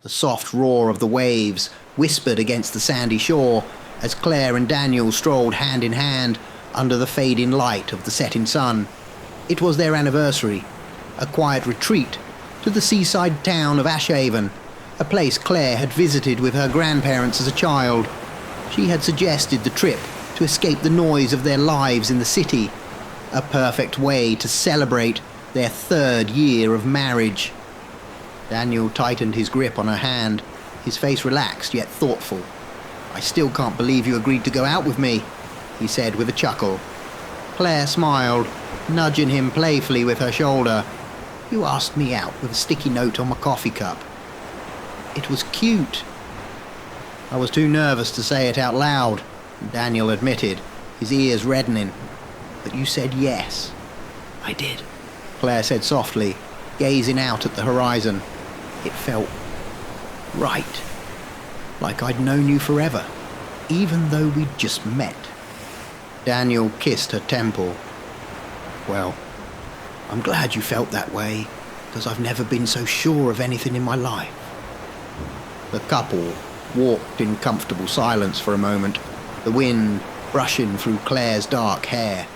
The soft roar of the waves whispered against the sandy shore as Claire and Daniel strolled hand in hand under the fading light of the setting sun. It was their anniversary, a quiet retreat to the seaside town of Ashhaven, a place Claire had visited with her grandparents as a child. She had suggested the trip to escape the noise of their lives in the city, a perfect way to celebrate their 3rd year of marriage. Daniel tightened his grip on her hand, his face relaxed yet thoughtful. "I still can't believe you agreed to go out with me," he said with a chuckle. Claire smiled, nudging him playfully with her shoulder. "You asked me out with a sticky note on my coffee cup. It was cute." "I was too nervous to say it out loud," Daniel admitted, his ears reddening. "But you said yes." "I did," Claire said softly, gazing out at the horizon. "It felt right, like I'd known you forever, even though we'd just met." Daniel kissed her temple. "Well, I'm glad you felt that way, because I've never been so sure of anything in my life." The couple walked in comfortable silence for a moment, the wind brushing through Claire's dark hair.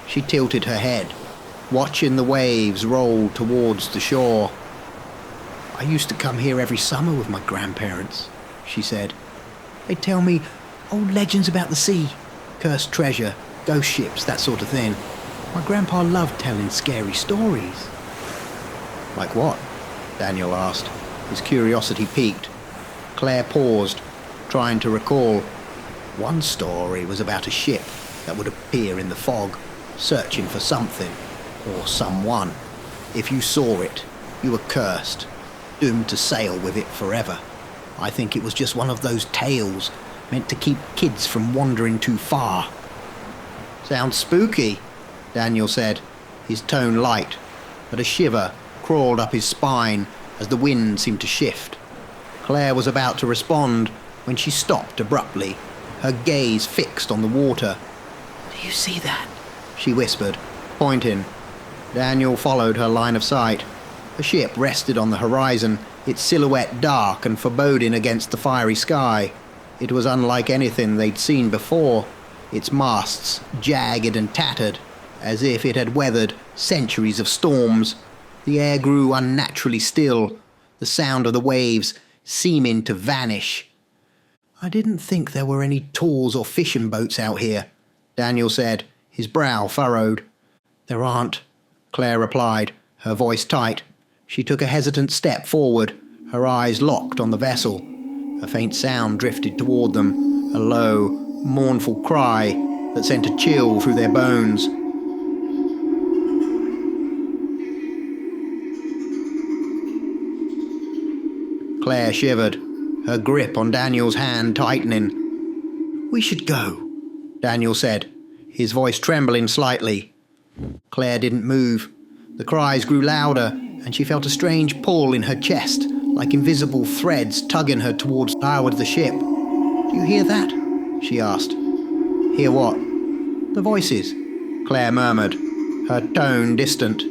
She tilted her head, watching the waves roll towards the shore. "I used to come here every summer with my grandparents," she said. "They'd tell me old legends about the sea, cursed treasure, ghost ships, that sort of thing. My grandpa loved telling scary stories." "Like what?" Daniel asked, his curiosity piqued. Claire paused, trying to recall. "One story was about a ship that would appear in the fog, searching for something, or someone. If you saw it, you were cursed, doomed to sail with it forever. I think it was just one of those tales meant to keep kids from wandering too far." "Sounds spooky," Daniel said, his tone light, but a shiver crawled up his spine as the wind seemed to shift. Claire was about to respond when she stopped abruptly, her gaze fixed on the water. "Do you see that?" she whispered, pointing. Daniel followed her line of sight. A ship rested on the horizon, its silhouette dark and foreboding against the fiery sky. It was unlike anything they'd seen before, its masts jagged and tattered, as if it had weathered centuries of storms. The air grew unnaturally still, the sound of the waves seeming to vanish. "I didn't think there were any tours or fishing boats out here," Daniel said, his brow furrowed. "There aren't," Claire replied, her voice tight. She took a hesitant step forward, her eyes locked on the vessel. A faint sound drifted toward them, a low, mournful cry that sent a chill through their bones. Claire shivered, her grip on Daniel's hand tightening. "We should go," Daniel said, his voice trembling slightly. Claire didn't move. The cries grew louder, and she felt a strange pull in her chest, like invisible threads tugging her towards the bow of the ship. "Do you hear that?" she asked. "Hear what?" "The voices," Claire murmured, her tone distant.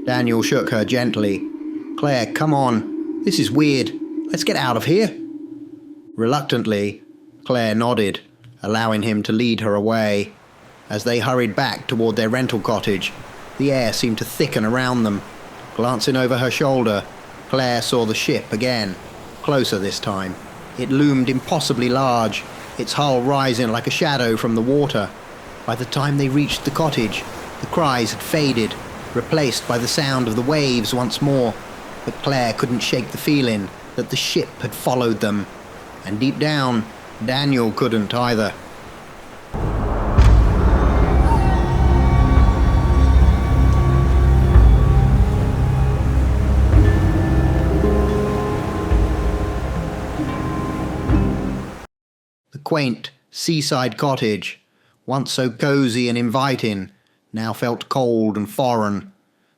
Daniel shook her gently. "Claire, come on. This is weird. Let's get out of here." Reluctantly, Claire nodded, allowing him to lead her away. As they hurried back toward their rental cottage, the air seemed to thicken around them. Glancing over her shoulder, Claire saw the ship again, closer this time. It loomed impossibly large, its hull rising like a shadow from the water. By the time they reached the cottage, the cries had faded, replaced by the sound of the waves once more. But Claire couldn't shake the feeling that the ship had followed them. And deep down, Daniel couldn't either. The quaint seaside cottage, once so cozy and inviting, now felt cold and foreign.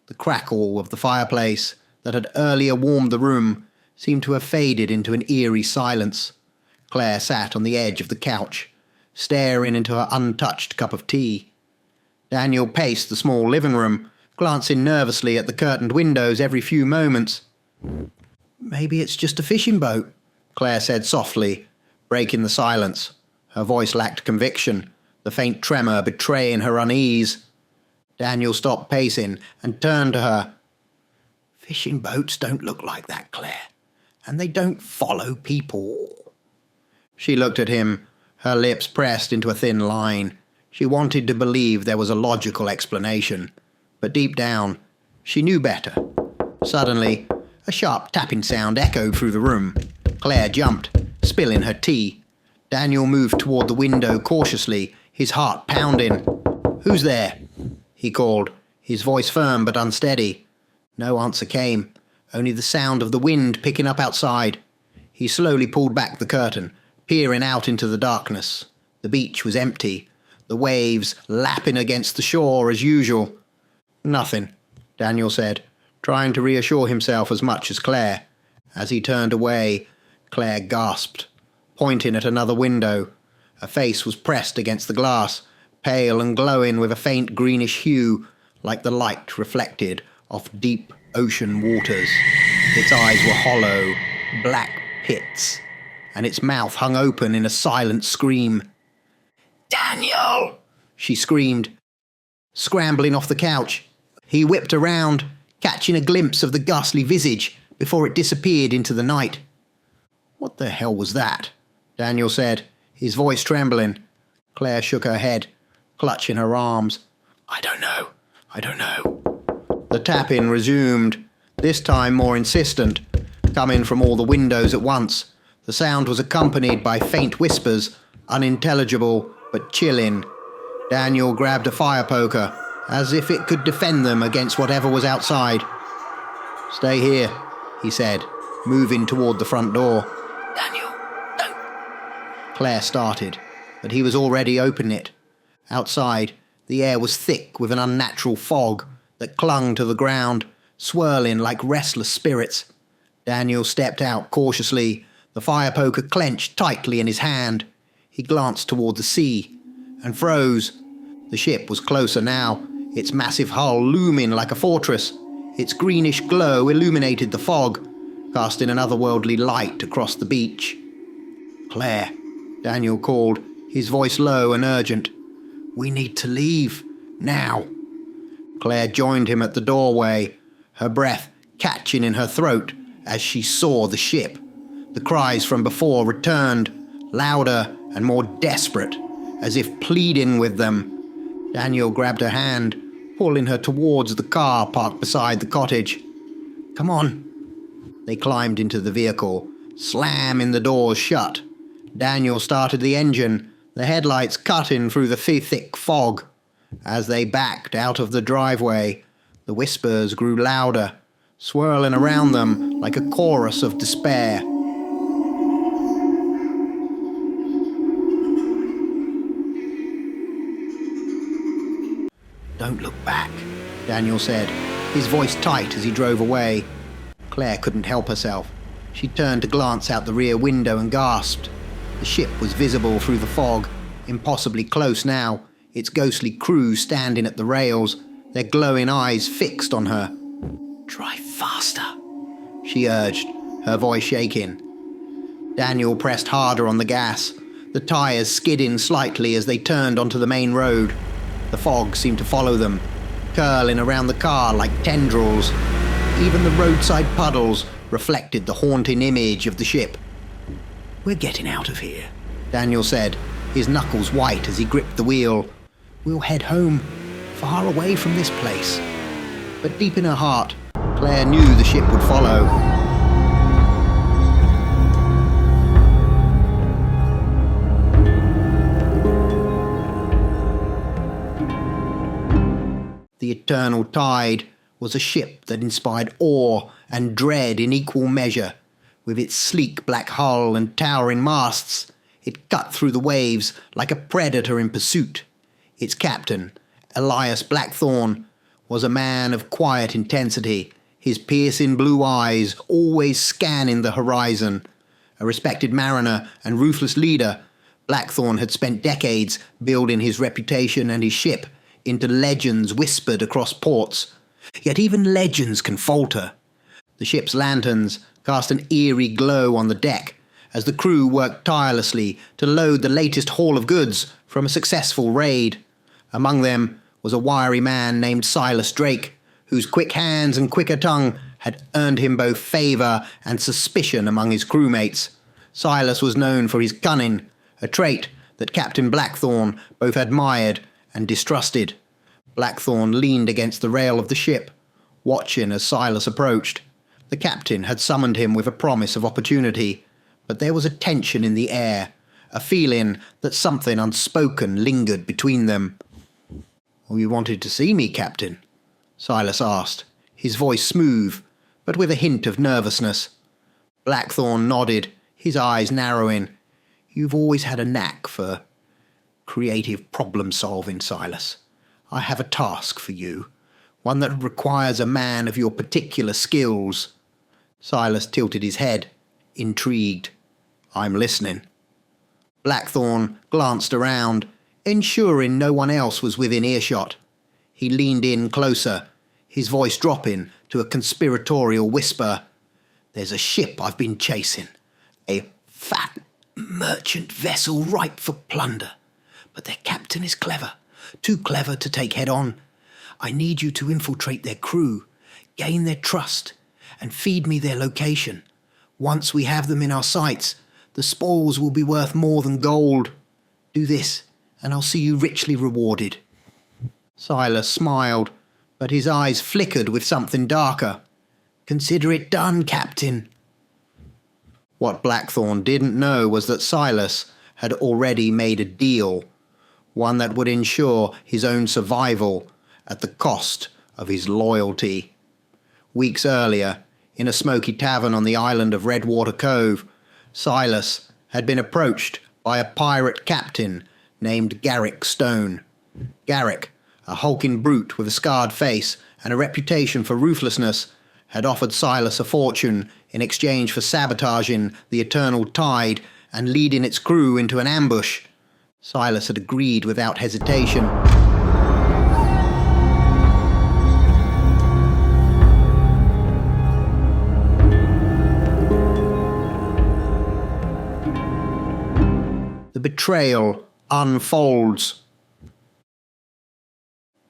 The crackle of the fireplace that had earlier warmed the room seemed to have faded into an eerie silence. Claire sat on the edge of the couch, staring into her untouched cup of tea. Daniel paced the small living room, glancing nervously at the curtained windows every few moments. Maybe it's just a fishing boat, Claire said softly, breaking the silence. Her voice lacked conviction, the faint tremor betraying her unease. Daniel stopped pacing and turned to her. Fishing boats don't look like that, Claire, and they don't follow people. She looked at him, her lips pressed into a thin line. She wanted to believe there was a logical explanation, but deep down, she knew better. Suddenly, a sharp tapping sound echoed through the room. Claire jumped, spilling her tea. Daniel moved toward the window cautiously, his heart pounding. "Who's there?" he called, his voice firm but unsteady. No answer came, only the sound of the wind picking up outside. He slowly pulled back the curtain, peering out into the darkness. The beach was empty, the waves lapping against the shore as usual. "Nothing," Daniel said, trying to reassure himself as much as Claire. As he turned away, Claire gasped, pointing at another window. Her face was pressed against the glass, pale and glowing with a faint greenish hue, like the light reflected off deep ocean waters. Its eyes were hollow, black pits, and its mouth hung open in a silent scream. "Daniel!" she screamed, scrambling off the couch. He whipped around, catching a glimpse of the ghastly visage before it disappeared into the night. "What the hell was that?" Daniel said, his voice trembling. Claire shook her head, clutching her arms. I don't know. The tapping resumed, this time more insistent, coming from all the windows at once. The sound was accompanied by faint whispers, unintelligible but chilling. Daniel grabbed a fire poker, as if it could defend them against whatever was outside. "Stay here," he said, moving toward the front door. "Daniel, don't." Claire started, but he was already opening it. Outside, the air was thick with an unnatural fog that clung to the ground, swirling like restless spirits. Daniel stepped out cautiously, the fire poker clenched tightly in his hand. He glanced toward the sea and froze. The ship was closer now, its massive hull looming like a fortress. Its greenish glow illuminated the fog, casting an otherworldly light across the beach. "Claire," Daniel called, his voice low and urgent. "We need to leave, now." Claire joined him at the doorway, her breath catching in her throat as she saw the ship. The cries from before returned, louder and more desperate, as if pleading with them. Daniel grabbed her hand, pulling her towards the car parked beside the cottage. "Come on." They climbed into the vehicle, slamming the doors shut. Daniel started the engine, the headlights cutting through the thick fog. As they backed out of the driveway, the whispers grew louder, swirling around them like a chorus of despair. "Don't look back," Daniel said, his voice tight as he drove away. Claire couldn't help herself. She turned to glance out the rear window and gasped. The ship was visible through the fog, impossibly close now, its ghostly crew standing at the rails, their glowing eyes fixed on her. "Drive faster," she urged, her voice shaking. Daniel pressed harder on the gas, the tires skidding slightly as they turned onto the main road. The fog seemed to follow them, curling around the car like tendrils. Even the roadside puddles reflected the haunting image of the ship. "We're getting out of here," Daniel said, his knuckles white as he gripped the wheel. "We'll head home, far away from this place." But deep in her heart, Claire knew the ship would follow. The eternal tide was a ship that inspired awe and dread in equal measure. With its sleek black hull and towering masts, it cut through the waves like a predator in pursuit. Its captain, Elias Blackthorn, was a man of quiet intensity, his piercing blue eyes always scanning the horizon. A respected mariner and ruthless leader, Blackthorn had spent decades building his reputation and his ship into legends whispered across ports. Yet even legends can falter. The ship's lanterns, cast an eerie glow on the deck as the crew worked tirelessly to load the latest haul of goods from a successful raid. Among them was a wiry man named Silas Drake, whose quick hands and quicker tongue had earned him both favour and suspicion among his crewmates. Silas was known for his cunning, a trait that Captain Blackthorn both admired and distrusted. Blackthorn leaned against the rail of the ship, watching as Silas approached. The captain had summoned him with a promise of opportunity, but there was a tension in the air, a feeling that something unspoken lingered between them. "Oh, you wanted to see me, Captain?" Silas asked, his voice smooth, but with a hint of nervousness. Blackthorn nodded, his eyes narrowing. "You've always had a knack for creative problem-solving, Silas. I have a task for you, one that requires a man of your particular skills." Silas tilted his head, intrigued. "I'm listening." Blackthorn glanced around, ensuring no one else was within earshot. He leaned in closer, his voice dropping to a conspiratorial whisper. "There's a ship I've been chasing, a fat merchant vessel ripe for plunder. But their captain is clever, too clever to take head on. I need you to infiltrate their crew, gain their trust, and feed me their location. Once we have them in our sights, the spoils will be worth more than gold. Do this, and I'll see you richly rewarded." Silas smiled, but his eyes flickered with something darker. "Consider it done, Captain." What Blackthorn didn't know was that Silas had already made a deal, one that would ensure his own survival at the cost of his loyalty. Weeks earlier, in a smoky tavern on the island of Redwater Cove, Silas had been approached by a pirate captain named Garrick Stone. Garrick, a hulking brute with a scarred face and a reputation for ruthlessness, had offered Silas a fortune in exchange for sabotaging the Eternal Tide and leading its crew into an ambush. Silas had agreed without hesitation. The betrayal unfolds.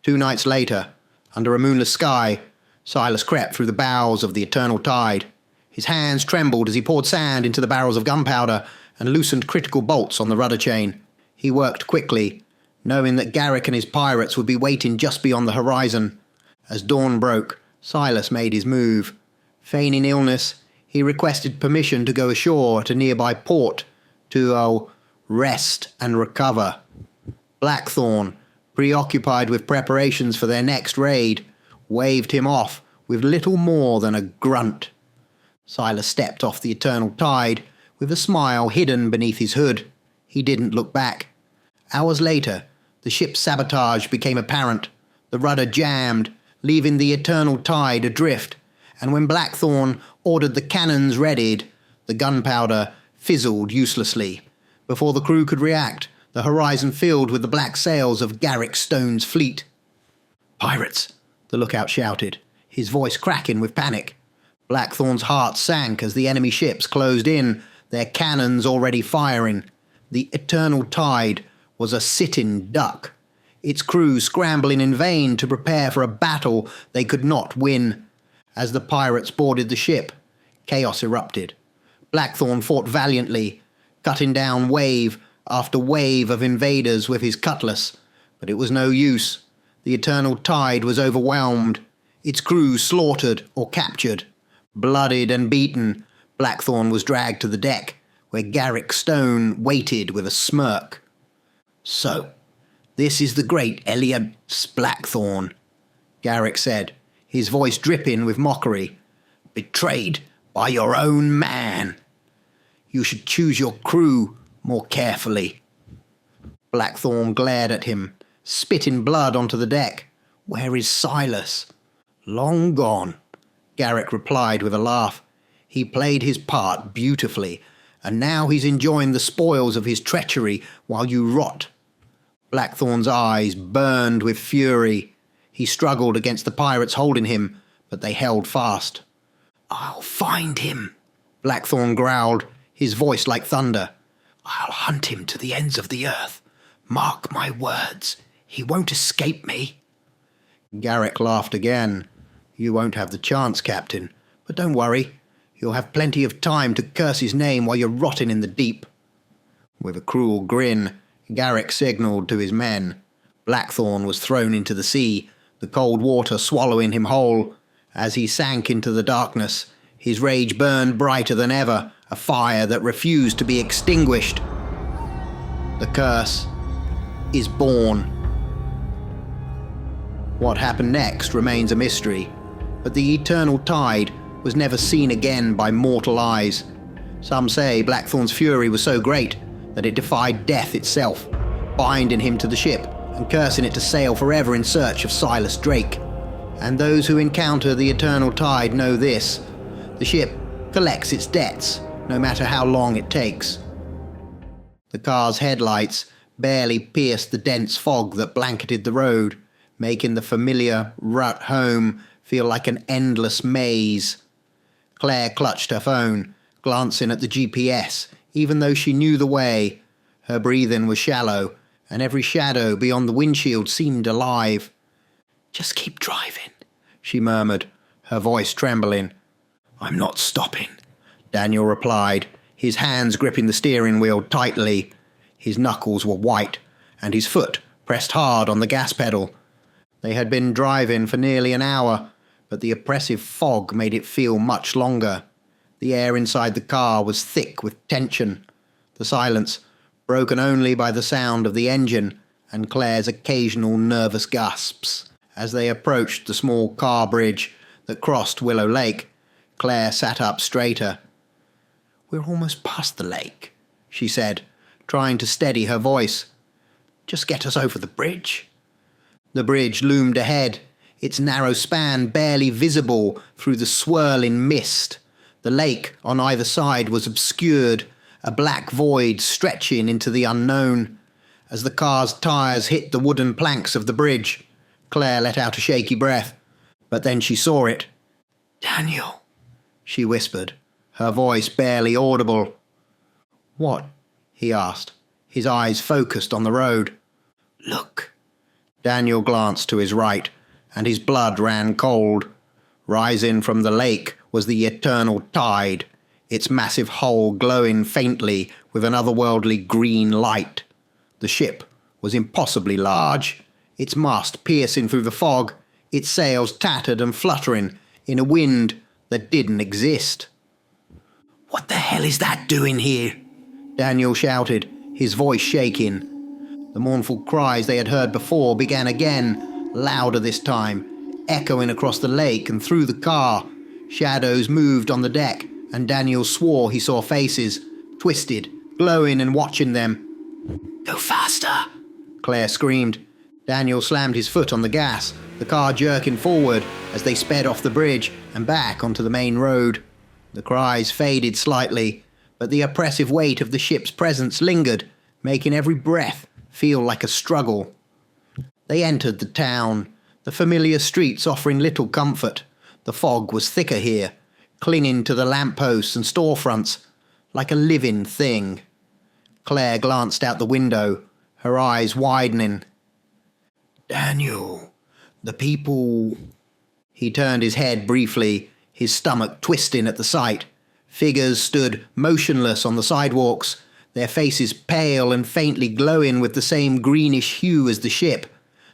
2 nights later, under a moonless sky, Silas crept through the bows of the Eternal Tide. His hands trembled as he poured sand into the barrels of gunpowder and loosened critical bolts on the rudder chain. He worked quickly, knowing that Garrick and his pirates would be waiting just beyond the horizon. As dawn broke, Silas made his move. Feigning illness, he requested permission to go ashore at a nearby port to rest and recover. Blackthorn, preoccupied with preparations for their next raid, waved him off with little more than a grunt. Silas stepped off the Eternal Tide with a smile hidden beneath his hood. He didn't look back. Hours later, the ship's sabotage became apparent. The rudder jammed, leaving the Eternal Tide adrift, and when Blackthorn ordered the cannons readied, the gunpowder fizzled uselessly. Before the crew could react, the horizon filled with the black sails of Garrick Stone's fleet. "Pirates!" the lookout shouted, his voice cracking with panic. Blackthorn's heart sank as the enemy ships closed in, their cannons already firing. The Eternal Tide was a sitting duck, its crew scrambling in vain to prepare for a battle they could not win. As the pirates boarded the ship, chaos erupted. Blackthorn fought valiantly, cutting down wave after wave of invaders with his cutlass, but it was no use. The Eternal Tide was overwhelmed, its crew slaughtered or captured. Bloodied and beaten, Blackthorn was dragged to the deck, where Garrick Stone waited with a smirk. "So, this is the great Elias Blackthorn," Garrick said, his voice dripping with mockery. "Betrayed by your own man. You should choose your crew more carefully." Blackthorn glared at him, spitting blood onto the deck. "Where is Silas?" "Long gone," Garrick replied with a laugh. "He played his part beautifully, and now he's enjoying the spoils of his treachery while you rot." Blackthorn's eyes burned with fury. He struggled against the pirates holding him, but they held fast. "I'll find him," Blackthorn growled, his voice like thunder. "I'll hunt him to the ends of the earth. Mark my words, he won't escape me." Garrick laughed again. "You won't have the chance, Captain, but don't worry. You'll have plenty of time to curse his name while you're rotting in the deep." With a cruel grin, Garrick signalled to his men. Blackthorn was thrown into the sea, the cold water swallowing him whole. As he sank into the darkness, his rage burned brighter than ever, a fire that refused to be extinguished. The curse is born. What happened next remains a mystery, but the eternal tide was never seen again by mortal eyes. Some say Blackthorn's fury was so great that it defied death itself, binding him to the ship and cursing it to sail forever in search of Silas Drake. And those who encounter the eternal tide know this: the ship collects its debts, no matter how long it takes. The car's headlights barely pierced the dense fog that blanketed the road, making the familiar rut home feel like an endless maze. Claire clutched her phone, glancing at the GPS, even though she knew the way. Her breathing was shallow, and every shadow beyond the windshield seemed alive. "Just keep driving," she murmured, her voice trembling. "I'm not stopping," Daniel replied, his hands gripping the steering wheel tightly. His knuckles were white, and his foot pressed hard on the gas pedal. They had been driving for nearly an hour, but the oppressive fog made it feel much longer. The air inside the car was thick with tension, the silence broken only by the sound of the engine and Claire's occasional nervous gasps. As they approached the small car bridge that crossed Willow Lake, Claire sat up straighter. "We're almost past the lake," she said, trying to steady her voice. "Just get us over the bridge." The bridge loomed ahead, its narrow span barely visible through the swirling mist. The lake on either side was obscured, a black void stretching into the unknown. As the car's tyres hit the wooden planks of the bridge, Claire let out a shaky breath, but then she saw it. "Daniel," she whispered, her voice barely audible. "What?" he asked, his eyes focused on the road. "Look." Daniel glanced to his right, and his blood ran cold. Rising from the lake was the eternal tide, its massive hull glowing faintly with an otherworldly green light. The ship was impossibly large, its mast piercing through the fog, its sails tattered and fluttering in a wind that didn't exist. "What the hell is that doing here?" Daniel shouted, his voice shaking. The mournful cries they had heard before began again, louder this time, echoing across the lake and through the car. Shadows moved on the deck, and Daniel swore he saw faces, twisted, glowing and watching them. "Go faster!" Claire screamed. Daniel slammed his foot on the gas, the car jerking forward as they sped off the bridge and back onto the main road. The cries faded slightly, but the oppressive weight of the ship's presence lingered, making every breath feel like a struggle. They entered the town, the familiar streets offering little comfort. The fog was thicker here, clinging to the lampposts and storefronts, like a living thing. Claire glanced out the window, her eyes widening. "Daniel, the people..." He turned his head briefly, his stomach twisting at the sight. Figures stood motionless on the sidewalks, their faces pale and faintly glowing with the same greenish hue as the ship.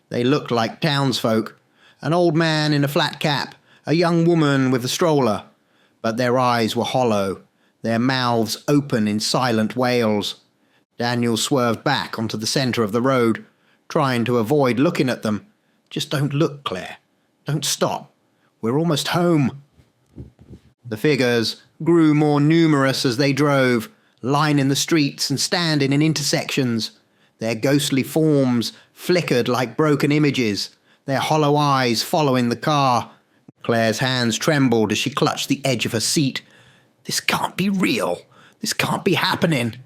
They looked like townsfolk, an old man in a flat cap, a young woman with a stroller, but their eyes were hollow, their mouths open in silent wails. Daniel swerved back onto the centre of the road, trying to avoid looking at them. "Just don't look, Claire. Don't stop. We're almost home." The figures grew more numerous as they drove, lining the streets and standing in intersections. Their ghostly forms flickered like broken images, their hollow eyes following the car. Claire's hands trembled as she clutched the edge of her seat. "This can't be real. This can't be happening."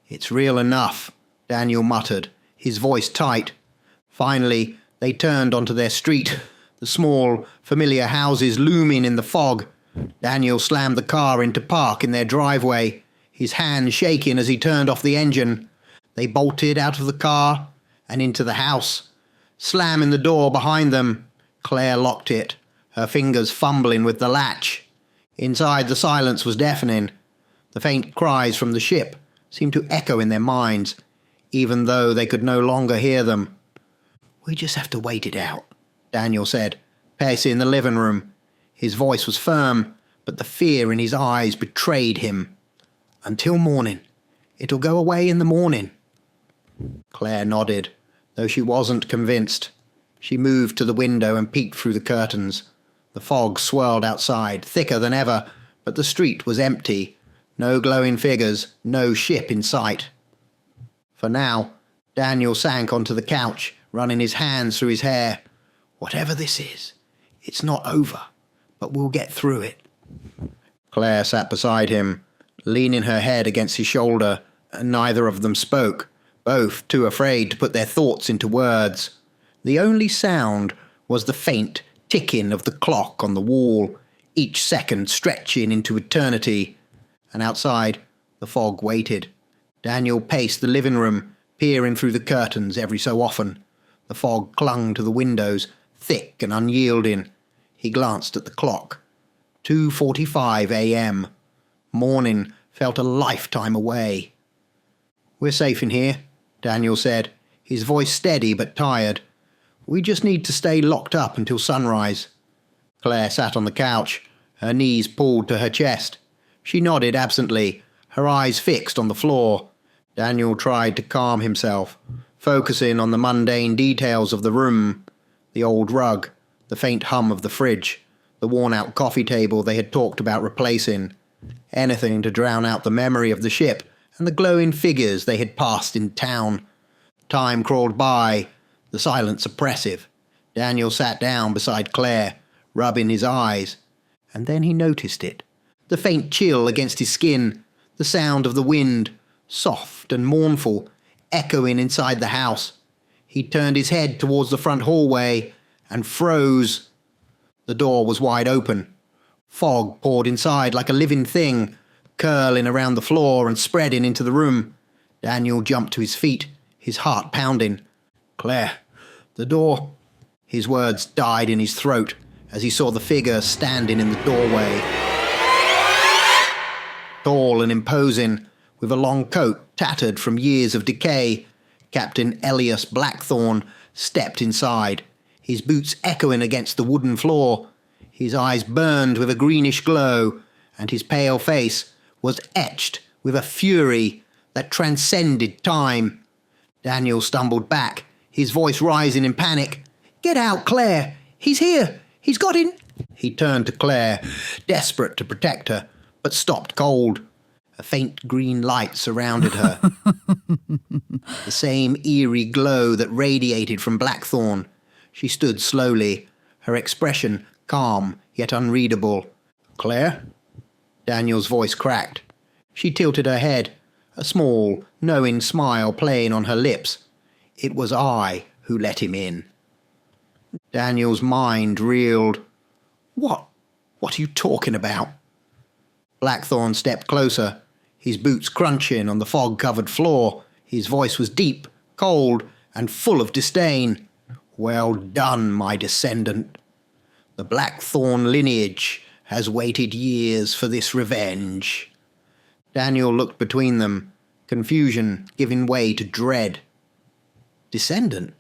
"It's real enough," Daniel muttered, his voice tight. Finally, they turned onto their street, the small, familiar houses looming in the fog. Daniel slammed the car into park in their driveway, his hand shaking as he turned off the engine. They bolted out of the car and into the house, slamming the door behind them. Claire locked it, her fingers fumbling with the latch. Inside, the silence was deafening. The faint cries from the ship seemed to echo in their minds, even though they could no longer hear them. "We just have to wait it out," Daniel said, pacing the living room. His voice was firm, but the fear in his eyes betrayed him. "Until morning. It'll go away in the morning." Claire nodded, though she wasn't convinced. She moved to the window and peeked through the curtains. The fog swirled outside, thicker than ever, but the street was empty. No glowing figures, no ship in sight. For now, Daniel sank onto the couch, running his hands through his hair. "Whatever this is, it's not over, but we'll get through it." Claire sat beside him, leaning her head against his shoulder, and neither of them spoke, both too afraid to put their thoughts into words. The only sound was the faint ticking of the clock on the wall, each second stretching into eternity. And outside, the fog waited. Daniel paced the living room, peering through the curtains every so often. The fog clung to the windows, thick and unyielding. He glanced at the clock. 2:45 a.m. Morning felt a lifetime away. "We're safe in here," Daniel said, his voice steady but tired. "We just need to stay locked up until sunrise." Claire sat on the couch, her knees pulled to her chest. She nodded absently, her eyes fixed on the floor. Daniel tried to calm himself, focusing on the mundane details of the room. The old rug, the faint hum of the fridge, the worn-out coffee table they had talked about replacing. Anything to drown out the memory of the ship and the glowing figures they had passed in town. Time crawled by, the silence oppressive. Daniel sat down beside Claire, rubbing his eyes. And then he noticed it. The faint chill against his skin, the sound of the wind, soft and mournful, echoing inside the house. He turned his head towards the front hallway and froze. The door was wide open. Fog poured inside like a living thing, curling around the floor and spreading into the room. Daniel jumped to his feet, his heart pounding. "Claire, the door." His words died in his throat as he saw the figure standing in the doorway. Tall and imposing, with a long coat tattered from years of decay, Captain Elias Blackthorn stepped inside, his boots echoing against the wooden floor. His eyes burned with a greenish glow, and his pale face was etched with a fury that transcended time. Daniel stumbled back, his voice rising in panic. "Get out, Claire! He's here! He's got in—" He turned to Claire, desperate to protect her, but stopped cold. A faint green light surrounded her. The same eerie glow that radiated from Blackthorn. She stood slowly, her expression calm yet unreadable. "Claire?" Daniel's voice cracked. She tilted her head, a small, knowing smile playing on her lips. "It was I who let him in." Daniel's mind reeled. What are you talking about?" Blackthorn stepped closer, his boots crunching on the fog-covered floor. His voice was deep, cold, and full of disdain. "Well done, my descendant. The Blackthorn lineage has waited years for this revenge." Daniel looked between them, confusion giving way to dread. "Descendant?"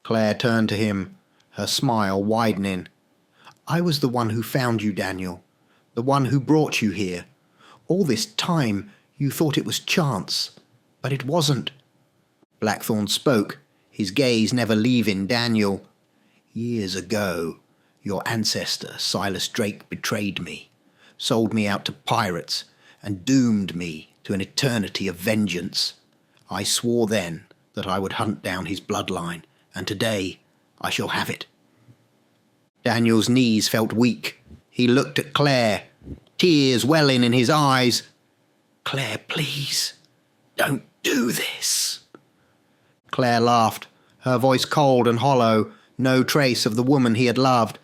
Claire turned to him, her smile widening. "I was the one who found you, Daniel, the one who brought you here. All this time you thought it was chance, but it wasn't." Blackthorn spoke, his gaze never leaving Daniel. "Years ago, your ancestor, Silas Drake, betrayed me, sold me out to pirates, and doomed me to an eternity of vengeance. I swore then that I would hunt down his bloodline, and today I shall have it." Daniel's knees felt weak. He looked at Claire, tears welling in his eyes. "Claire, please, don't do this." Claire laughed, her voice cold and hollow, no trace of the woman he had loved.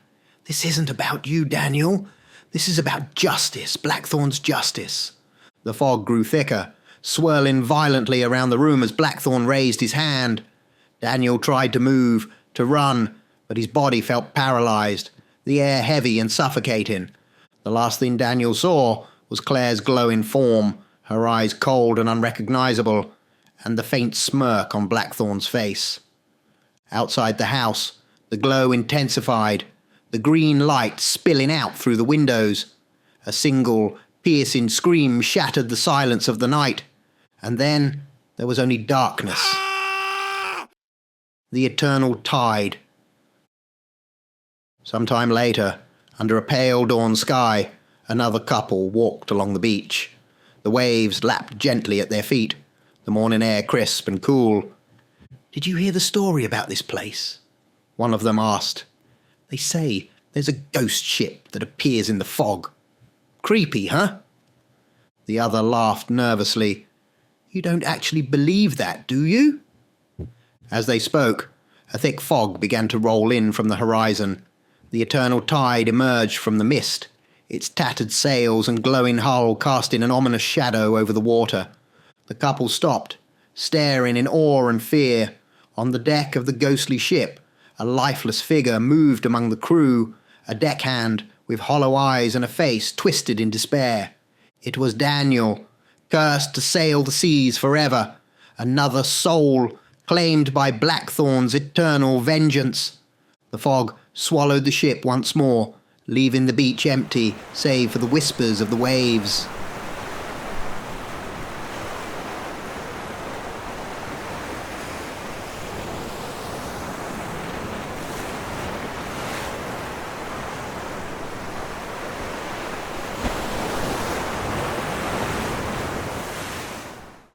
"This isn't about you, Daniel. This is about justice, Blackthorn's justice. The fog grew thicker, swirling violently around the room as Blackthorn raised his hand. Daniel tried to move, to run, but his body felt paralysed, the air heavy and suffocating. The last thing Daniel saw was Claire's glowing form, her eyes cold and unrecognisable, and the faint smirk on Blackthorn's face. Outside the house, the glow intensified, the green light spilling out through the windows. A single, piercing scream shattered the silence of the night, and then there was only darkness. The eternal tide. Some time later, under a pale dawn sky, another couple walked along the beach. The waves lapped gently at their feet, the morning air crisp and cool. "Did you hear the story about this place?" one of them asked. "They say there's a ghost ship that appears in the fog. Creepy, huh?" The other laughed nervously. "You don't actually believe that, do you?" As they spoke, a thick fog began to roll in from the horizon. The eternal tide emerged from the mist, its tattered sails and glowing hull casting an ominous shadow over the water. The couple stopped, staring in awe and fear. On the deck of the ghostly ship, a lifeless figure moved among the crew, a deckhand with hollow eyes and a face twisted in despair. It was Daniel, cursed to sail the seas forever, another soul claimed by Blackthorn's eternal vengeance. The fog swallowed the ship once more, leaving the beach empty save for the whispers of the waves.